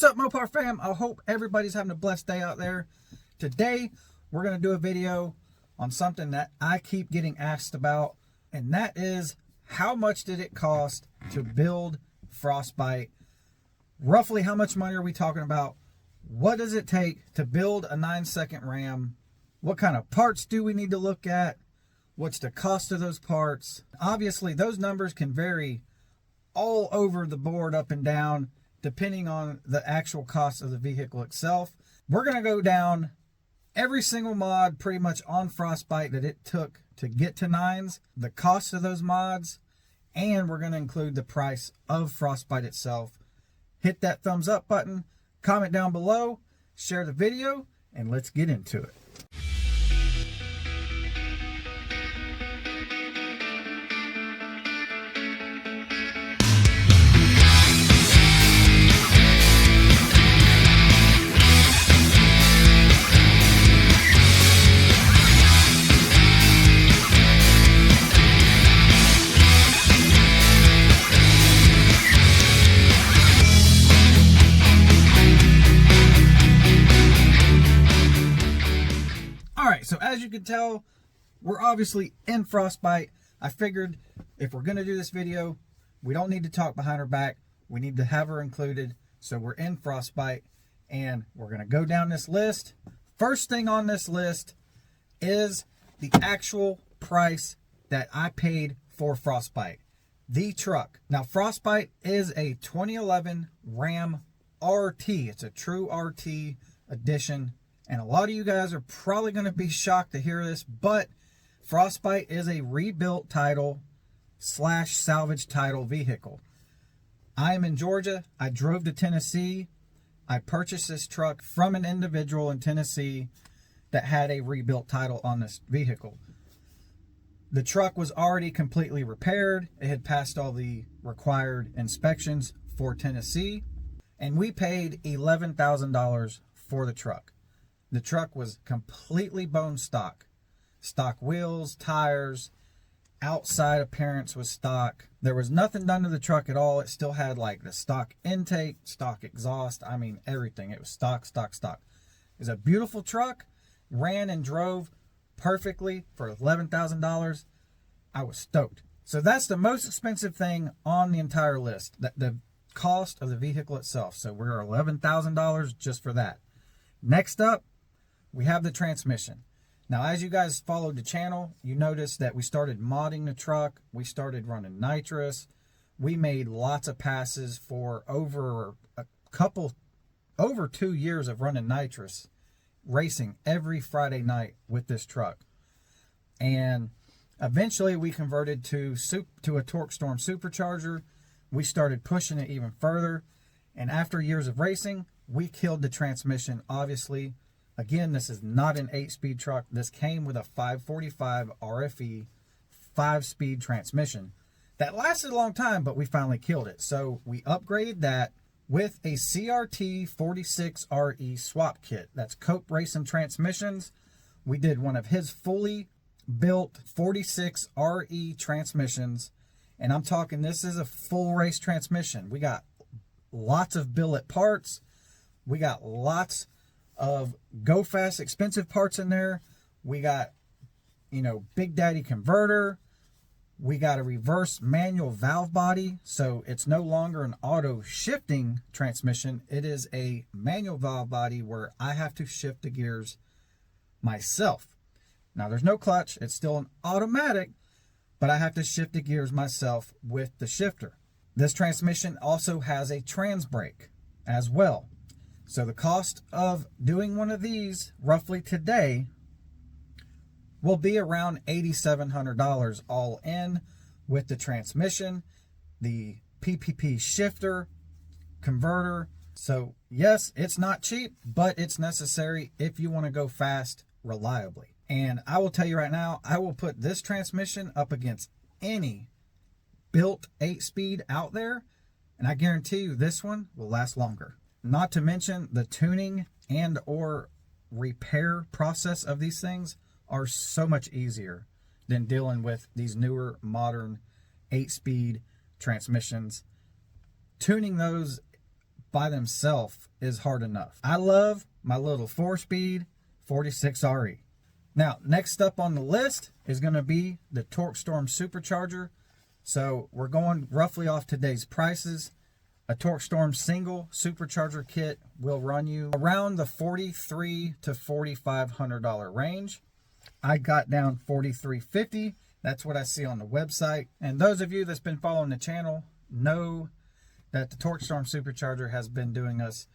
What's up, Mopar fam? I hope everybody's having a blessed day out there. Today, we're going to do a video on something that I keep getting asked about, and that is how much did it cost to build Frostbite? Roughly how much money are we talking about? What does it take to build a 9-second Ram? What kind of parts do we need to look at? What's the cost of those parts? Obviously, those numbers can vary all over the board, up and down, depending on the actual cost of the vehicle itself. We're going to go down every single mod pretty much on Frostbite that it took to get to 9s, the cost of those mods, and we're going to include the price of Frostbite itself. Hit that thumbs up button, comment down below, share the video, and let's get into it. So as you can tell, we're obviously in Frostbite. I figured if we're going to do this video, we don't need to talk behind her back. We need to have her included. So we're in Frostbite and we're going to go down this list. First thing on this list is the actual price that I paid for Frostbite. The truck. Now Frostbite is a 2011 Ram RT. It's a true RT edition. And a lot of you guys are probably going to be shocked to hear this, but Frostbite is a rebuilt title / salvage title vehicle. I am in Georgia. I drove to Tennessee. I purchased this truck from an individual in Tennessee that had a rebuilt title on this vehicle. The truck was already completely repaired. It had passed all the required inspections for Tennessee, and we paid $11,000 for the truck. The truck was completely bone stock. Stock wheels, tires, outside appearance was stock. There was nothing done to the truck at all. It still had like the stock intake, stock exhaust. I mean, everything. It was stock. It was a beautiful truck. Ran and drove perfectly for $11,000. I was stoked. So that's the most expensive thing on the entire list. The cost of the vehicle itself. So we're $11,000 just for that. Next up, we have the transmission. Now, as you guys followed the channel, you noticed that we started modding the truck. We started running nitrous. We made lots of passes for over 2 years of running nitrous, racing every Friday night with this truck. And eventually we converted to a Torque Storm Supercharger. We started pushing it even further. And after years of racing, we killed the transmission, obviously. Again, this is not an 8-speed truck. This came with a 545 RFE 5-speed transmission. That lasted a long time, but we finally killed it. So we upgraded that with a CRT 46RE swap kit. That's Cope Racing Transmissions. We did one of his fully built 46RE transmissions. And I'm talking, this is a full race transmission. We got lots of billet parts. We got lots of go fast expensive parts in there. We got, Big Daddy converter. We got a reverse manual valve body, so it's no longer an auto shifting transmission. It is a manual valve body where I have to shift the gears myself. Now there's no clutch. It's still an automatic, but I have to shift the gears myself with the shifter. This transmission also has a trans brake as well. So the cost of doing one of these roughly today will be around $8,700 all in, with the transmission, the PPP shifter, converter. So yes, it's not cheap, but it's necessary if you want to go fast reliably. And I will tell you right now, I will put this transmission up against any built 8-speed out there, and I guarantee you this one will last longer. Not to mention the tuning and or repair process of these things are so much easier than dealing with these newer modern 8-speed transmissions. Tuning those by themselves is hard enough. I love my little 4-speed 46RE. Now, next up on the list is going to be the TorqueStorm Supercharger. So we're going roughly off today's prices. A TorqueStorm single supercharger kit will run you around the $4,300 to $4,500 range. I got down $4,350. That's what I see on the website. And those of you that's been following the channel know that the TorqueStorm Supercharger has been doing us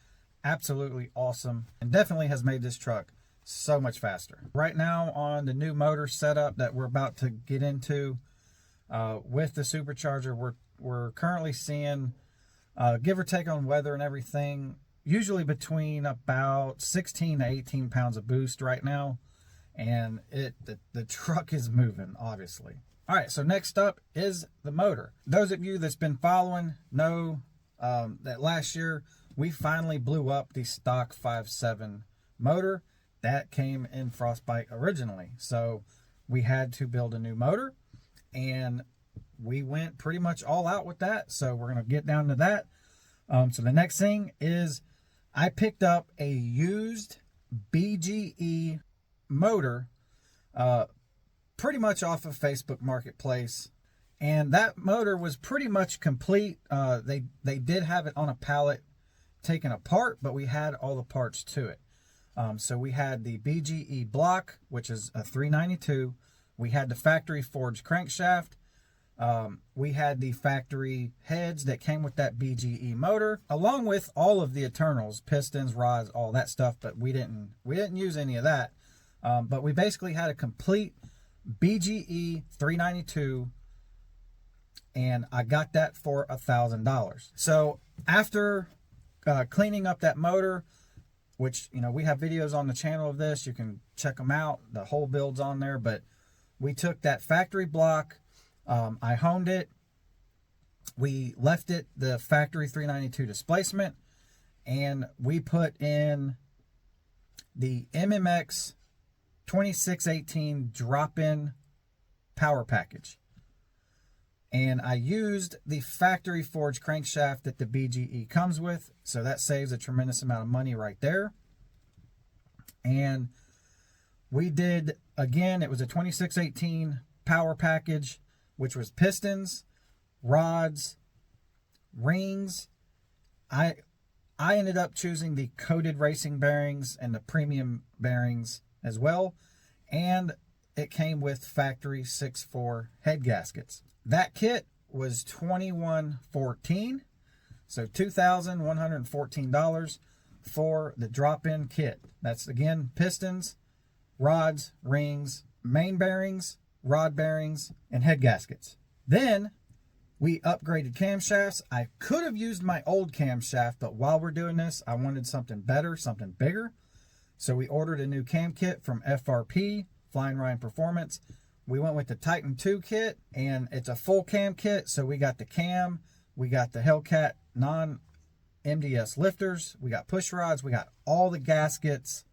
absolutely awesome and definitely has made this truck so much faster. Right now on the new motor setup that we're about to get into with the Supercharger, we're currently seeing, give or take on weather and everything, usually between about 16 to 18 pounds of boost right now. And the truck is moving, obviously. All right, so next up is the motor. Those of you that's been following know that last year we finally blew up the stock 5.7 motor that came in Frostbite originally. So we had to build a new motor, and we went pretty much all out with that. So we're going to get down to that. So the next thing is I picked up a used BGE motor pretty much off of Facebook Marketplace, and that motor was pretty much complete. They did have it on a pallet taken apart, but we had all the parts to it. So we had the BGE block, which is a 392. We had the factory forged crankshaft. We had the factory heads that came with that BGE motor, along with all of the internals, pistons, rods, all that stuff, but we didn't use any of that. But we basically had a complete BGE 392, and I got that for $1,000. So after cleaning up that motor, which, you know, we have videos on the channel of this, you can check them out, the whole build's on there, but we took that factory block, I honed it, we left it the factory 392 displacement, and we put in the MMX 2618 drop-in power package. And I used the factory forged crankshaft that the BGE comes with, so that saves a tremendous amount of money right there. And we did, again, it was a 2618 power package, which was pistons, rods, rings. I ended up choosing the coated racing bearings and the premium bearings as well, and it came with factory 6.4 head gaskets. That kit was $2,114, so $2,114 for the drop-in kit. That's, again, pistons, rods, rings, main bearings, rod bearings, and head gaskets. Then we upgraded camshafts. I could have used my old camshaft, but while we're doing this, I wanted something better, something bigger. So we ordered a new cam kit from FRP, Flying Ryan Performance. We went with the Titan 2 kit, and it's a full cam kit. So we got the cam, we got the Hellcat non-MDS lifters, we got push rods, we got all the gaskets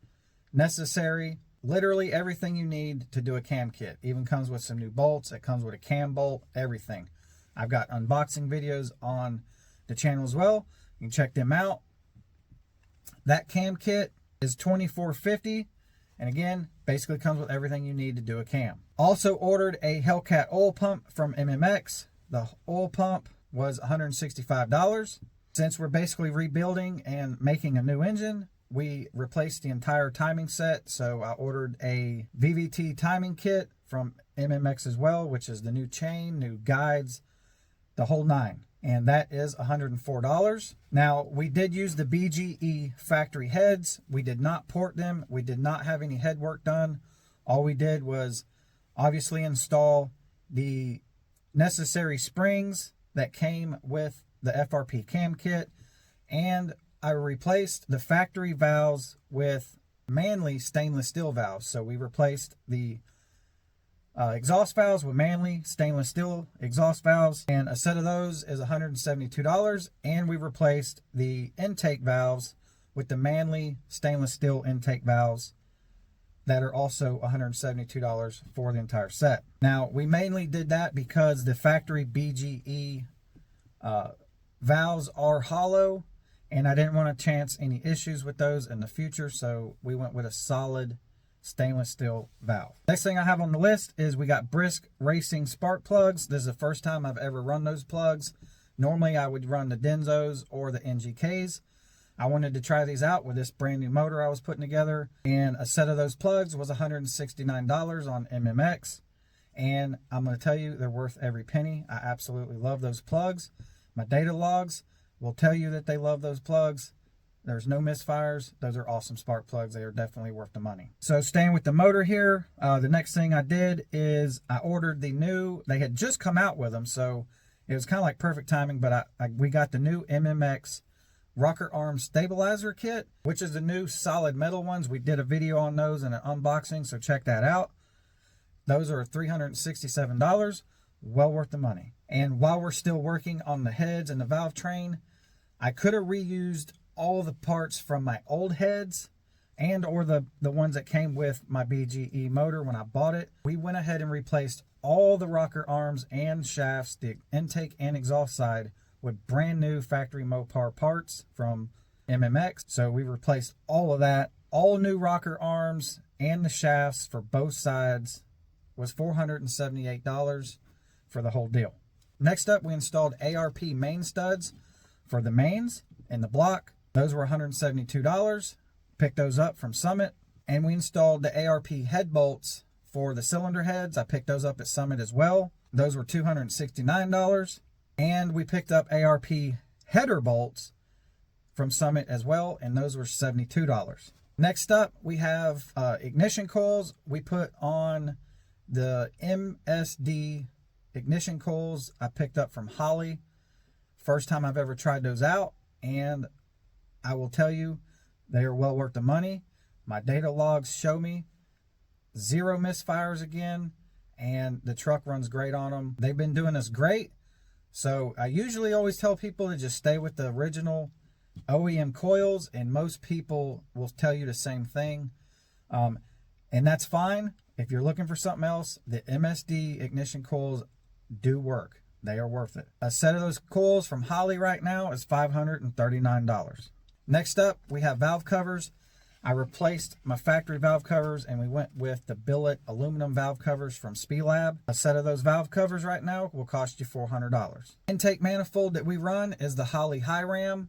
necessary. Literally everything you need to do a cam kit. Even comes with some new bolts. It comes with a cam bolt, everything. I've got unboxing videos on the channel as well. You can check them out. That cam kit is $2,450, and again, basically comes with everything you need to do a cam. Also ordered a Hellcat oil pump from MMX. The oil pump was $165. Since we're basically rebuilding and making a new engine, we replaced the entire timing set, so I ordered a VVT timing kit from MMX as well, which is the new chain, new guides, the whole nine. And that is $104. Now, we did use the BGE factory heads. We did not port them. We did not have any head work done. All we did was obviously install the necessary springs that came with the FRP cam kit, and I replaced the factory valves with Manley stainless steel valves. So we replaced the exhaust valves with Manley stainless steel exhaust valves, and a set of those is $172. And we replaced the intake valves with the Manley stainless steel intake valves that are also $172 for the entire set. Now, we mainly did that because the factory BGE valves are hollow, and I didn't want to chance any issues with those in the future, so we went with a solid stainless steel valve. Next thing I have on the list is we got Brisk Racing spark plugs. This is the first time I've ever run those plugs. Normally I would run the Denzos or the NGKs. I wanted to try these out with this brand new motor I was putting together, and a set of those plugs was $169 on MMX, and I'm going to tell you they're worth every penny. I absolutely love those plugs. My data logs will tell you that they love those plugs. There's no misfires. Those are awesome spark plugs. They are definitely worth the money. So staying with the motor here, the next thing I did is I ordered the new, they had just come out with them, so it was kind of like perfect timing, but we got the new MMX rocker arm stabilizer kit, which is the new solid metal ones. We did a video on those and an unboxing, so check that out. Those are $367, well worth the money. And while we're still working on the heads and the valve train, I could have reused all the parts from my old heads and or the ones that came with my BGE motor when I bought it. We went ahead and replaced all the rocker arms and shafts, the intake and exhaust side, with brand new factory Mopar parts from MMX. So we replaced all of that. All new rocker arms and the shafts for both sides was $478 for the whole deal. Next up, we installed ARP main studs for the mains in the block. Those were $172. Picked those up from Summit. And we installed the ARP head bolts for the cylinder heads. I picked those up at Summit as well. Those were $269. And we picked up ARP header bolts from Summit as well, and those were $72. Next up, we have ignition coils. We put on the MSD ignition coils I picked up from Holley. First time I've ever tried those out, and I will tell you, they are well worth the money. My data logs show me 0 misfires again, and the truck runs great on them. They've been doing us great. So I usually always tell people to just stay with the original OEM coils, and most people will tell you the same thing. And that's fine. If you're looking for something else, the MSD ignition coils do work. They are worth it. A set of those coils from Holley right now is $539. Next up, we have valve covers. I replaced my factory valve covers, and we went with the billet aluminum valve covers from SpeeLab. A set of those valve covers right now will cost you $400. Intake manifold that we run is the Holley High Ram.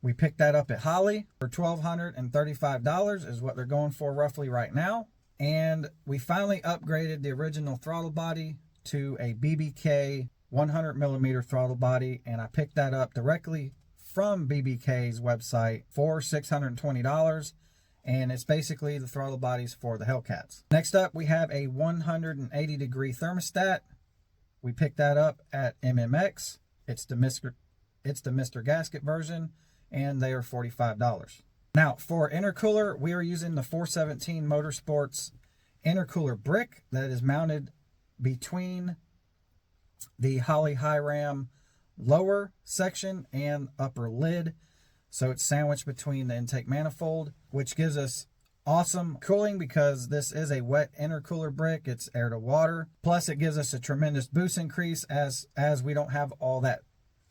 We picked that up at Holley for $1,235 is what they're going for roughly right now. And we finally upgraded the original throttle body to a BBK 100mm throttle body, and I picked that up directly from BBK's website for $620, and it's basically the throttle bodies for the Hellcats. Next up, we have a 180-degree thermostat. We picked that up at MMX. It's the Mr. Gasket version, and they are $45. Now, for intercooler, we are using the 417 Motorsports intercooler brick that is mounted between the Holley High Ram lower section and upper lid, so it's sandwiched between the intake manifold, which gives us awesome cooling because this is a wet intercooler brick. It's air to water, plus it gives us a tremendous boost increase as we don't have all that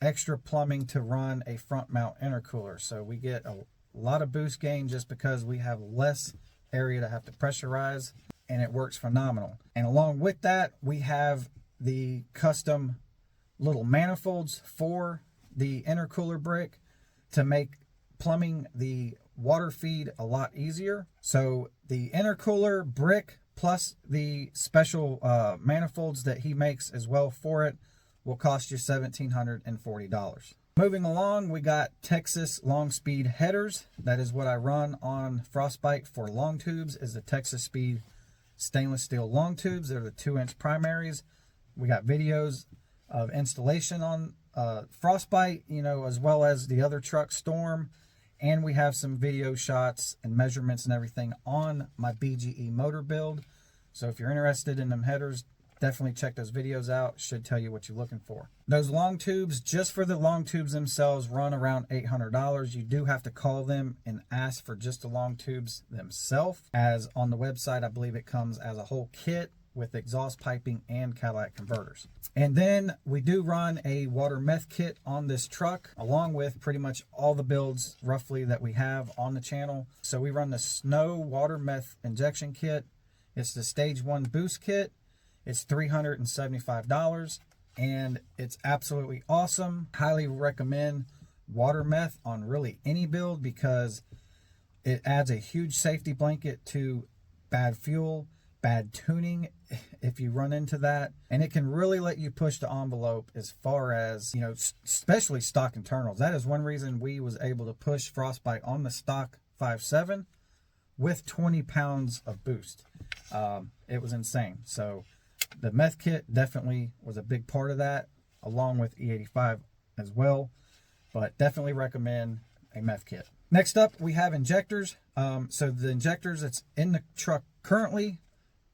extra plumbing to run a front mount intercooler, so we get a lot of boost gain just because we have less area to have to pressurize, and it works phenomenal. And along with that, we have the custom little manifolds for the intercooler brick to make plumbing the water feed a lot easier. So the intercooler brick plus the special manifolds that he makes as well for it will cost you $1,740. Moving along, we got Texas long speed headers. That is what I run on Frostbite for long tubes, is the Texas Speed stainless steel long tubes. They're the 2-inch primaries. We got videos of installation on Frostbite, as well as the other truck Storm, and we have some video shots and measurements and everything on my BGE motor build. So if you're interested in them headers, definitely check those videos out. Should tell you what you're looking for. Those long tubes, just for the long tubes themselves, run around $800. You do have to call them and ask for just the long tubes themselves, as on the website I believe it comes as a whole kit with exhaust piping and catalytic converters. And then we do run a water meth kit on this truck, along with pretty much all the builds roughly that we have on the channel. So we run the Snow water meth injection kit. It's the stage 1 boost kit. It's $375 and it's absolutely awesome. Highly recommend water meth on really any build because it adds a huge safety blanket to bad fuel, bad tuning if you run into that, and it can really let you push the envelope as far as, you know, especially stock internals. That is one reason we was able to push Frostbite on the stock 5.7 with 20 pounds of boost. It was insane. So the meth kit definitely was a big part of that, along with E85 as well, but definitely recommend a meth kit. Next up, we have injectors. So the injectors that's in the truck currently,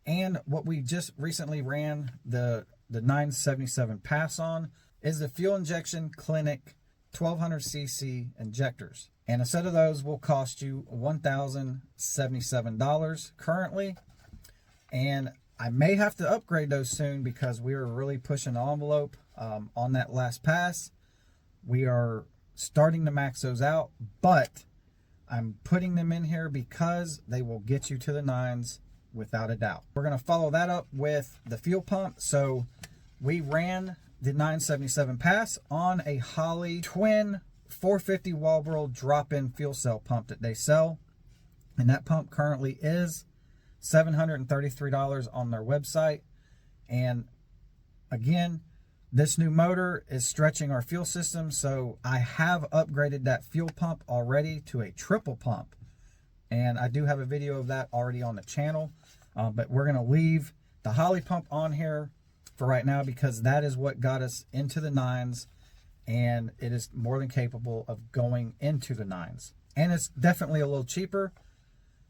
and what we just recently ran the 977 pass on, is the Fuel Injection Clinic 1200cc injectors. And a set of those will cost you $1,077 currently. And I may have to upgrade those soon because we are really pushing the envelope on that last pass. We are starting to max those out, but I'm putting them in here because they will get you to the 9s without a doubt. We're going to follow that up with the fuel pump. So we ran the 977 pass on a Holley twin 450 Walbro drop-in fuel cell pump that they sell. And that pump currently is $733 on their website. And again, this new motor is stretching our fuel system, so I have upgraded that fuel pump already to a triple pump. And I do have a video of that already on the channel. But we're going to leave the Holley pump on here for right now because that is what got us into the 9s. And it is more than capable of going into the 9s. And it's definitely a little cheaper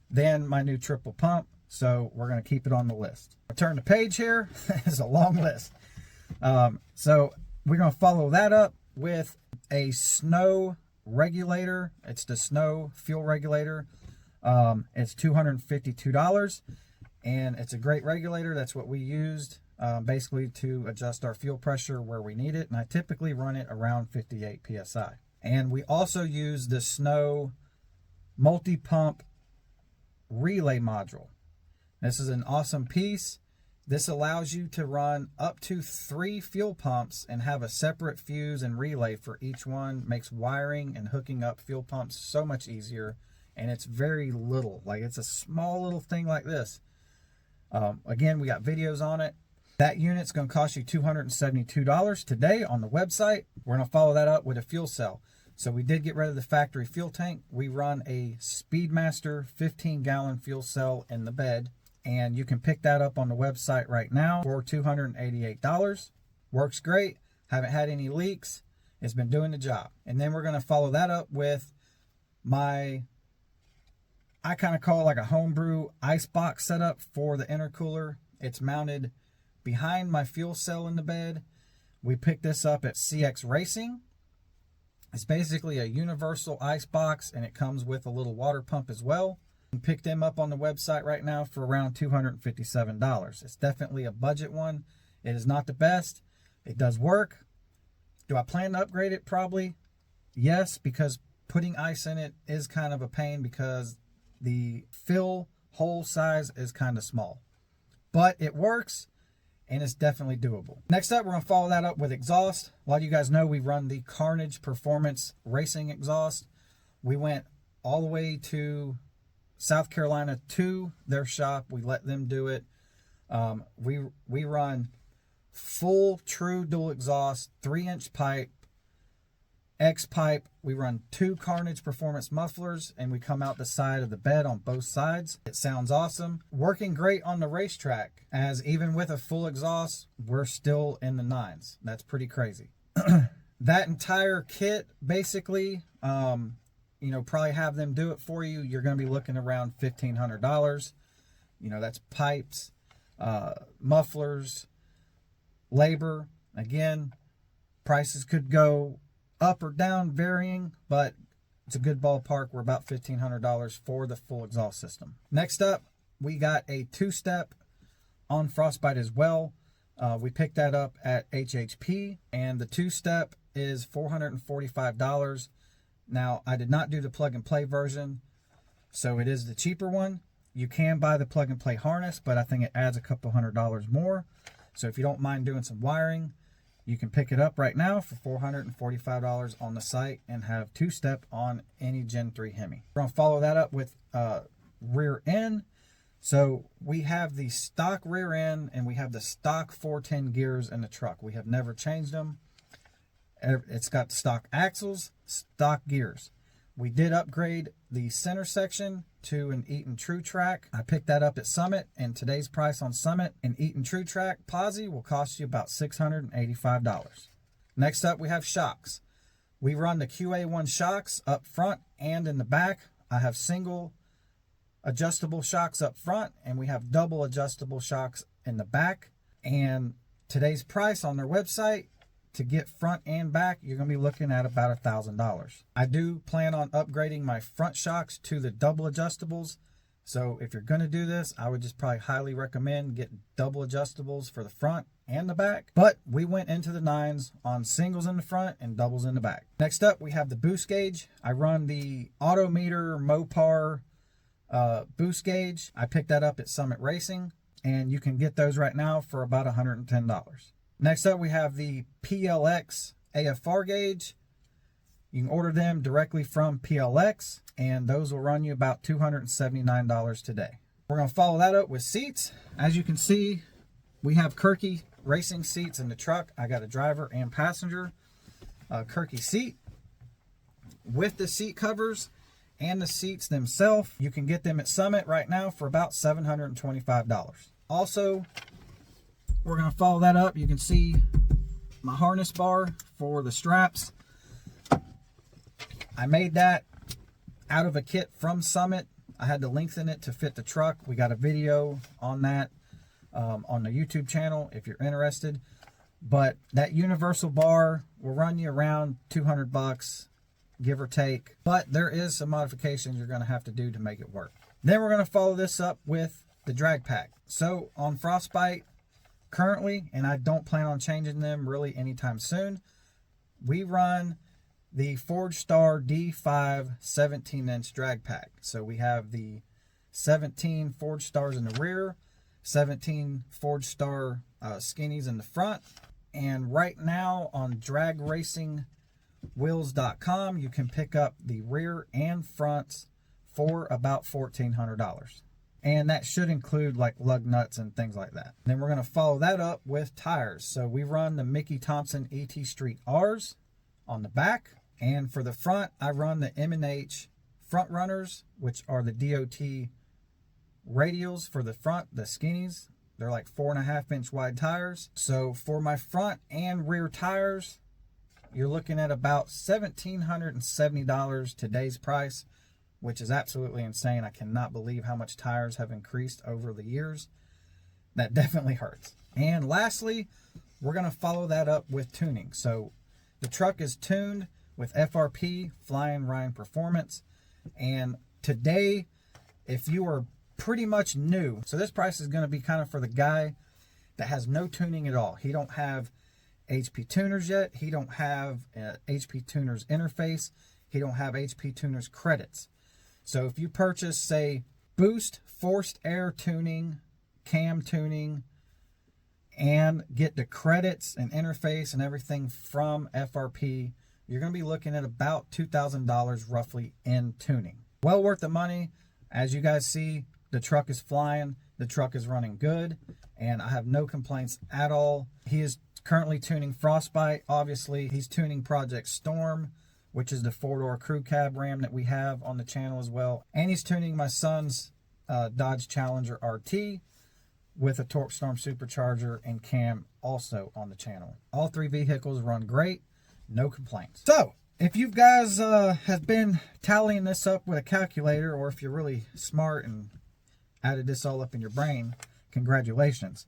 than my new triple pump. So we're going to keep it on the list. I turn the page here. It's a long list. So we're going to follow that up with a Snow regulator. It's the Snow fuel regulator. It's $252 and it's a great regulator. That's what we used basically to adjust our fuel pressure where we need it. And I typically run it around 58 PSI. And we also use the Snow multi-pump relay module. This is an awesome piece. This allows you to run up to 3 fuel pumps and have a separate fuse and relay for each one. Makes wiring and hooking up fuel pumps so much easier. And it's very little. Like, it's a small little thing like this. Again, we got videos on it. That unit's going to cost you $272 today on the website. We're going to follow that up with a fuel cell. So we did get rid of the factory fuel tank. We run a Speedmaster 15-gallon fuel cell in the bed. And you can pick that up on the website right now for $288. Works great. Haven't had any leaks. It's been doing the job. And then we're going to follow that up with my, I kind of call it like a homebrew ice box setup for the intercooler. It's mounted behind my fuel cell in the bed. We picked this up at CX Racing. It's basically a universal ice box, and it comes with a little water pump as well. Pick them up on the website right now for around $257. It's definitely a budget one. It is not the best. It does work. Do I plan to upgrade it? Probably yes, because putting ice in it is kind of a pain because the fill hole size is kind of small. But it works and it's definitely doable. Next up, we're going to follow that up with exhaust. A lot of you guys know we run the Carnage Performance Racing exhaust. We went all the way to South Carolina to their shop. We let them do it. We run full true dual exhaust, 3-inch pipe, X pipe. We run 2 Carnage Performance mufflers, and we come out the side of the bed on both sides. It sounds awesome. Working great on the racetrack, as even with a full exhaust, we're still in the 9s. That's pretty crazy. That entire kit, basically, you know, probably have them do it for you. You're going to be looking around $1,500. You know, that's pipes, mufflers, labor. Again, prices could go up or down, varying, but it's a good ballpark. We're about $1,500 for the full exhaust system. Next up, we got a 2-step on Frostbite as well. We picked that up at HHP, and the 2-step is $445. Now, I did not do the plug-and-play version, so it is the cheaper one. You can buy the plug-and-play harness, but I think it adds a couple $100 more. So if you don't mind doing some wiring, you can pick it up right now for $445 on the site and have 2-step on any Gen 3 Hemi. We're going to follow that up with rear end. So we have the stock rear end and we have the stock 410 gears in the truck. We have never changed them. It's got the stock axles, stock gears. We did upgrade the center section to an Eaton True Track. I picked that up at Summit, and today's price on Summit, an Eaton True Track posi will cost you about $685. Next up, we have shocks. We run the QA1 shocks up front and in the back. I have single adjustable shocks up front, and we have double adjustable shocks in the back. And today's price on their website, to get front and back, you're going to be looking at about $1,000. I do plan on upgrading my front shocks to the double adjustables. So if you're going to do this, I would just probably highly recommend getting double adjustables for the front and the back. But we went into the 9s on singles in the front and doubles in the back. Next up, we have the boost gauge. I run the Autometer Mopar boost gauge. I picked that up at Summit Racing, and you can get those right now for about $110. Next up, we have the PLX AFR gauge. You can order them directly from PLX, and those will run you about $279 today. We're going to follow that up with seats. As you can see, we have Kirky racing seats in the truck. I got a driver and passenger Kirky seat with the seat covers and the seats themselves. You can get them at Summit right now for about $725. Also, we're going to follow that up. You can see my harness bar for the straps. I made that out of a kit from Summit. I had to lengthen it to fit the truck. We got a video on that on the YouTube channel if you're interested. But that universal bar will run you around $200, give or take. But there is some modifications you're going to have to do to make it work. Then we're going to follow this up with the drag pack. So on Frostbite, currently, and I don't plan on changing them really anytime soon, we run the Forge Star D5 17-inch drag pack. So we have the 17 Forge Stars in the rear, 17 Forge Star skinnies in the front. And right now on dragracingwheels.com, you can pick up the rear and fronts for about $1,400. And that should include like lug nuts and things like that. Then we're going to follow that up with tires. So we run the Mickey Thompson ET Street R's on the back. And for the front, I run the M&H front runners, which are the DOT radials for the front, the skinnies. They're like 4.5-inch wide tires. So for my front and rear tires, you're looking at about $1,770 today's price, which is absolutely insane. I cannot believe how much tires have increased over the years. That definitely hurts. And lastly, we're going to follow that up with tuning. So the truck is tuned with FRP, Flying Ryan Performance. And today, if you are pretty much new, so this price is going to be kind of for the guy that has no tuning at all. He don't have HP tuners yet. He don't have HP tuners interface. He don't have HP tuners credits. So if you purchase, say, boost, forced air tuning, cam tuning, and get the credits and interface and everything from FRP, you're going to be looking at about $2,000 roughly in tuning. Well worth the money. As you guys see, the truck is flying. The truck is running good, and I have no complaints at all. He is currently tuning Frostbite. Obviously, he's tuning Project Storm, which is the 4-door crew cab Ram that we have on the channel as well. And he's tuning my son's Dodge Challenger RT with a Torque Storm Supercharger and cam also on the channel. All three vehicles run great, no complaints. So, if you guys have been tallying this up with a calculator, or if you're really smart and added this all up in your brain, congratulations.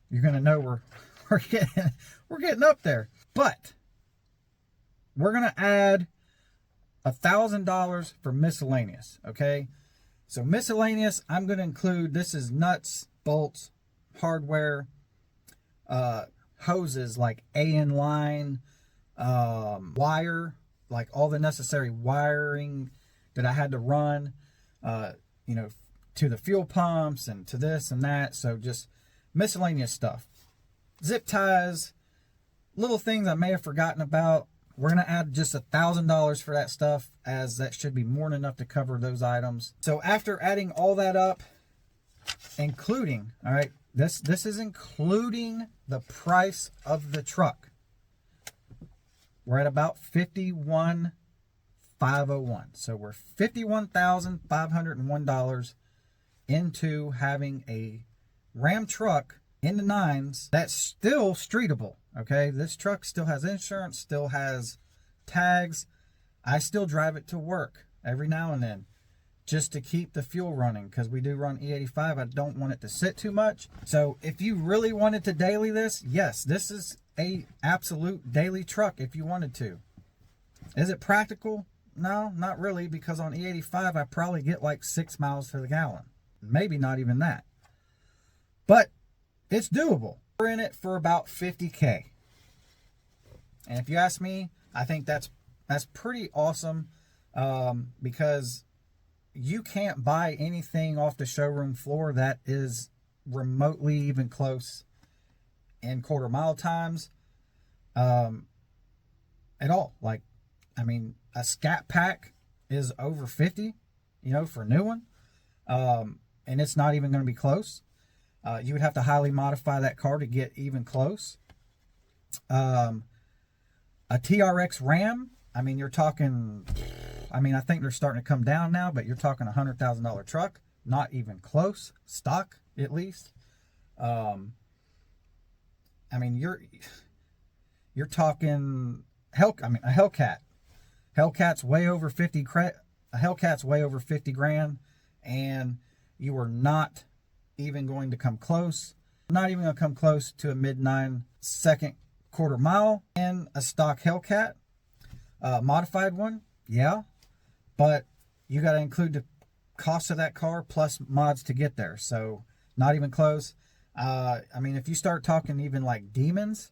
You're going to know we're getting up there. But we're going to add $1,000 for miscellaneous, okay? So miscellaneous, I'm going to include, this is nuts, bolts, hardware, hoses like AN line, wire, like all the necessary wiring that I had to run, you know, to the fuel pumps and to this and that. So just miscellaneous stuff. Zip ties, little things I may have forgotten about. We're going to add just $1,000 for that stuff, as that should be more than enough to cover those items. So after adding all that up, including, all right, this is including the price of the truck. We're at about $51,501. So we're $51,501 into having a Ram truck in the 9s that's still streetable. Okay, this truck still has insurance, still has tags. I still drive it to work every now and then just to keep the fuel running, because we do run E85. I don't want it to sit too much. So if you really wanted to daily this, yes, this is a absolute daily truck if you wanted to. Is it practical? No, not really, because on E85 I probably get like 6 miles to the gallon. Maybe not even that. But it's doable. We're in it for about 50K. And if you ask me, I think that's pretty awesome, because you can't buy anything off the showroom floor that is remotely even close in quarter mile times at all. Like, I mean, a Scat Pack is over 50, you know, for a new one, and it's not even going to be close. You would have to highly modify that car to get even close. A TRX Ram, I mean, you're talking, I mean, I think they're starting to come down now, but you're talking a $100,000 truck, not even close, stock at least. I mean, you're talking a Hellcat. Hellcat's way over 50. A Hellcat's way over 50 grand, and you are not even going to come close. Not even going to come close to a mid-9 second quarter mile in a stock Hellcat. Modified one, yeah, but you got to include the cost of that car plus mods to get there. So not even close. I mean, if you start talking even like Demons,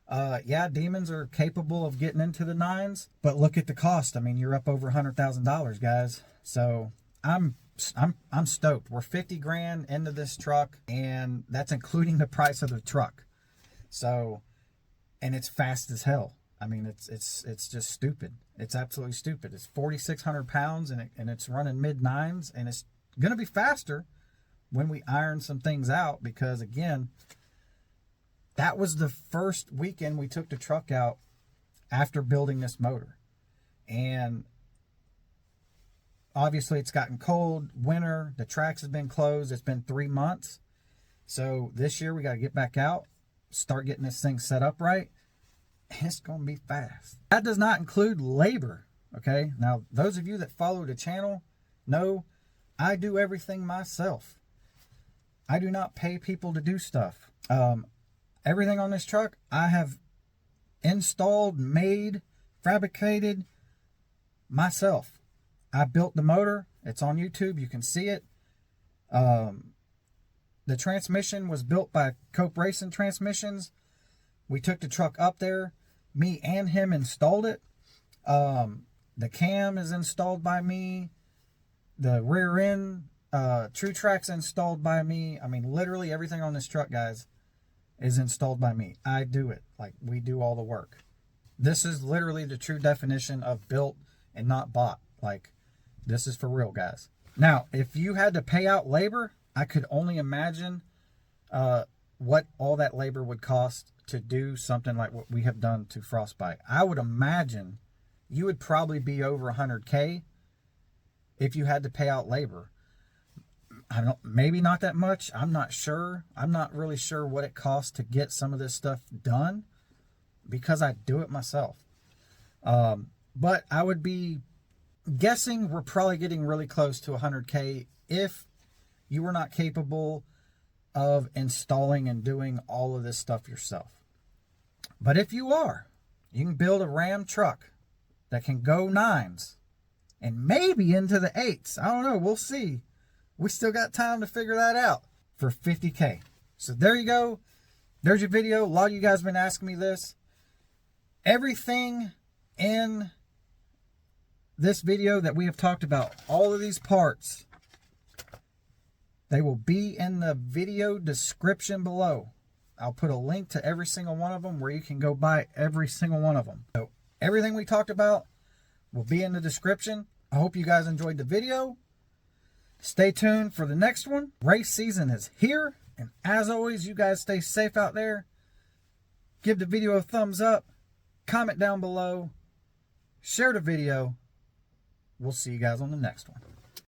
yeah, Demons are capable of getting into the 9s, but look at the cost. I mean, you're up over $100,000, guys. So I'm stoked. We're 50 grand into this truck, and that's including the price of the truck. So, and it's fast as hell. I mean, it's just stupid. It's absolutely stupid. It's 4,600 pounds, and it's running mid-9s, and it's gonna be faster when we iron some things out, because again, that was the first weekend we took the truck out after building this motor. And obviously it's gotten cold, winter, the tracks have been closed. It's been 3 months. So this year we got to get back out, start getting this thing set up right. And it's going to be fast. That does not include labor. Okay. Now, those of you that follow the channel know I do everything myself. I do not pay people to do stuff. Everything on this truck I have installed, made, fabricated myself. I built the motor. It's on YouTube. You can see it. The transmission was built by Cope Racing Transmissions. We took the truck up there. Me and him installed it. The cam is installed by me. The rear end, True Track's installed by me. I mean, literally everything on this truck, guys, is installed by me. I do it. Like, we do all the work. This is literally the true definition of built and not bought. Like, this is for real, guys. Now, if you had to pay out labor, I could only imagine what all that labor would cost to do something like what we have done to Frostbite. I would imagine you would probably be over 100K if you had to pay out labor. I don't, maybe not that much. I'm not sure. I'm not really sure what it costs to get some of this stuff done, because I do it myself. But I would be guessing we're probably getting really close to 100K if you were not capable of installing and doing all of this stuff yourself. But if you are, you can build a Ram truck that can go 9s and maybe into the 8s. I don't know. We'll see. We still got time to figure that out for 50K. So there you go. There's your video. A lot of you guys have been asking me this. Everything in this video that we have talked about, all of these parts, they will be in the video description below. I'll put a link to every single one of them where you can go buy every single one of them. So everything we talked about will be in the description. I hope you guys enjoyed the video. Stay tuned for the next one. Race season is here. And as always, you guys stay safe out there. Give the video a thumbs up. Comment down below. Share the video. We'll see you guys on the next one.